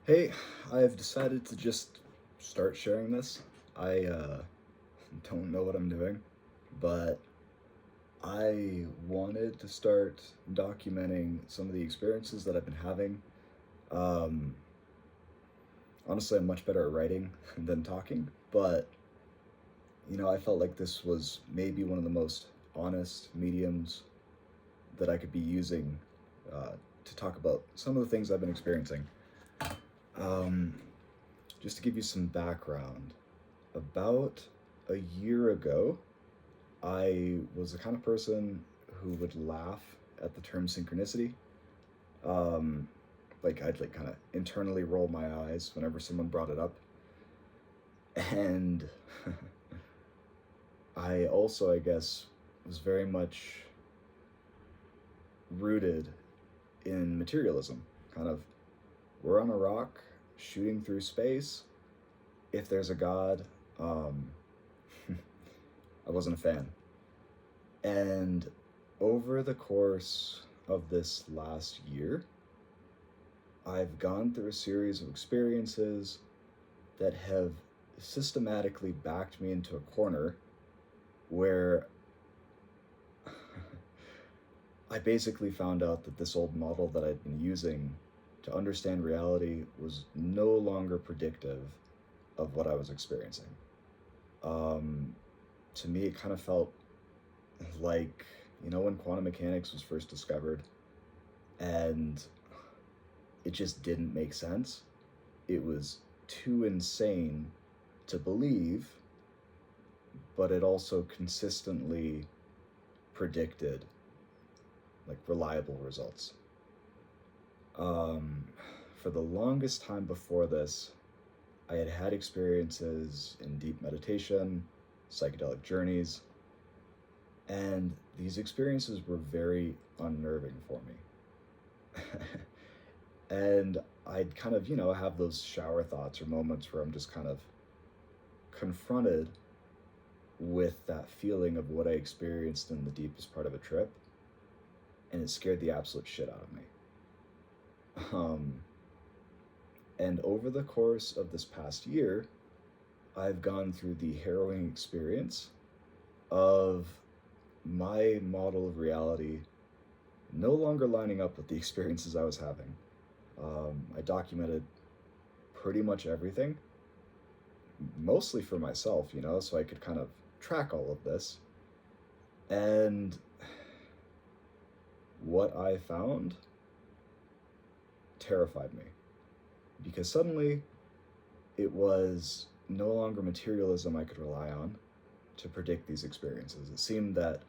Hey, I've decided to just start sharing this. I don't know what I'm doing, but I wanted to start documenting some of the experiences that I've been having. Um, Honestly, I'm much better at writing than talking, but I felt like this was maybe one of the most honest mediums that I could be using uh, to talk about some of the things I've been experiencing. Um, just to give you some background, about a year ago, I was the kind of person who would laugh at the term synchronicity. Um, I'd like kind of internally roll my eyes whenever someone brought it up, and I also, I guess, was very much rooted in materialism. Kind of, we're on a rock shooting through space. If there's a god, um, I wasn't a fan. And over the course of this last year, I've gone through a series of experiences that have systematically backed me into a corner where I basically found out that this old model that I'd been using to understand reality was no longer predictive of what I was experiencing. Um, to me, it kind of felt like, when quantum mechanics was first discovered and it just didn't make sense. It was too insane to believe, but it also consistently predicted like reliable results. Um, for the longest time before this, I had had experiences in deep meditation, psychedelic journeys, and these experiences were very unnerving for me. And I'd kind of, have those shower thoughts or moments where I'm just kind of confronted with that feeling of what I experienced in the deepest part of a trip, and it scared the absolute shit out of me. Um, and over the course of this past year, I've gone through the harrowing experience of my model of reality no longer lining up with the experiences I was having. I documented pretty much everything, mostly for myself, so I could kind of track all of this. And what I found terrified me because suddenly it was no longer materialism I could rely on to predict these experiences. It seemed that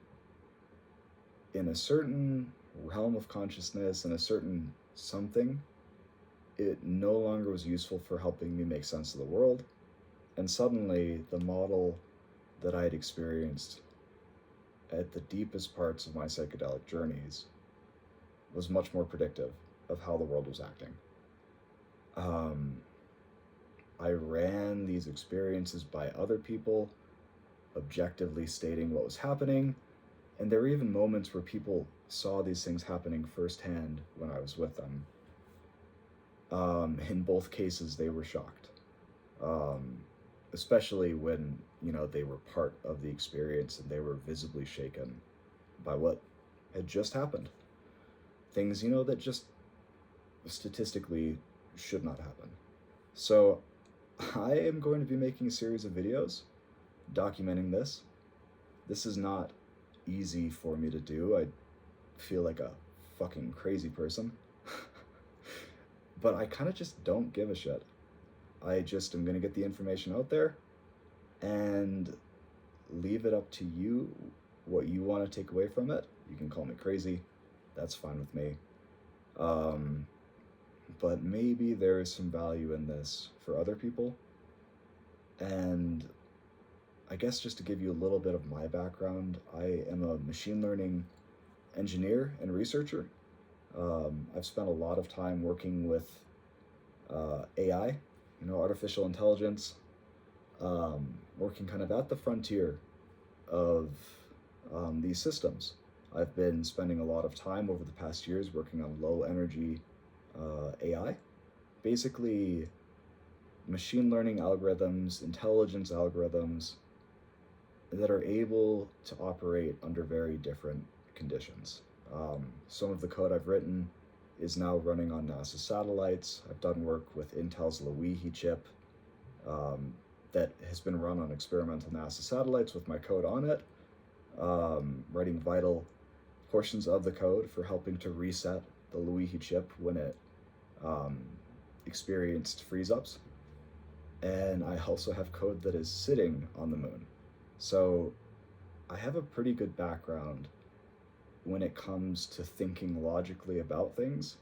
in a certain realm of consciousness and a certain something, it no longer was useful for helping me make sense of the world. And suddenly, the model that I had experienced at the deepest parts of my psychedelic journeys was much more predictive of how the world was acting. Um, I ran these experiences by other people, objectively stating what was happening, and there were even moments where people saw these things happening firsthand when I was with them. In both cases, they were shocked, um, especially when they were part of the experience and they were visibly shaken by what had just happened. Things that just statistically should not happen. So I am going to be making a series of videos documenting this. This is not easy for me to do. I feel like a fucking crazy person. But I kind of just don't give a shit. I just am going to get the information out there and leave it up to you what you want to take away from it. You can call me crazy. That's fine with me. Um, but maybe there is some value in this for other people. And I guess just to give you a little bit of my background, I am a machine learning engineer and researcher. I've spent a lot of time working with AI, artificial intelligence, working kind of at the frontier of these systems. I've been spending a lot of time over the past years working on low energy AI basically machine learning algorithms, intelligence algorithms that are able to operate under very different conditions. Some of the code I've written is now running on NASA satellites. I've done work with Intel's Loihi chip that has been run on experimental NASA satellites with my code on it, writing vital portions of the code for helping to reset the Loihi chip when it experienced freeze-ups. And I also have code that is sitting on the moon. So I have a pretty good background when it comes to thinking logically about things.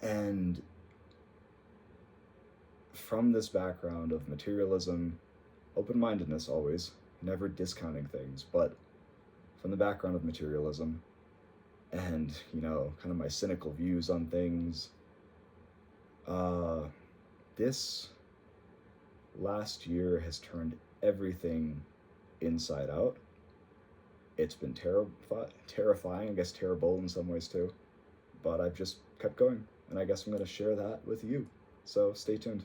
And from this background of materialism, open-mindedness always, never discounting things, but from the background of materialism and, kind of my cynical views on things, this last year has turned everything inside out. It's been terrifying, I guess terrible in some ways too, but I've just kept going, and I guess I'm going to share that with you. So stay tuned.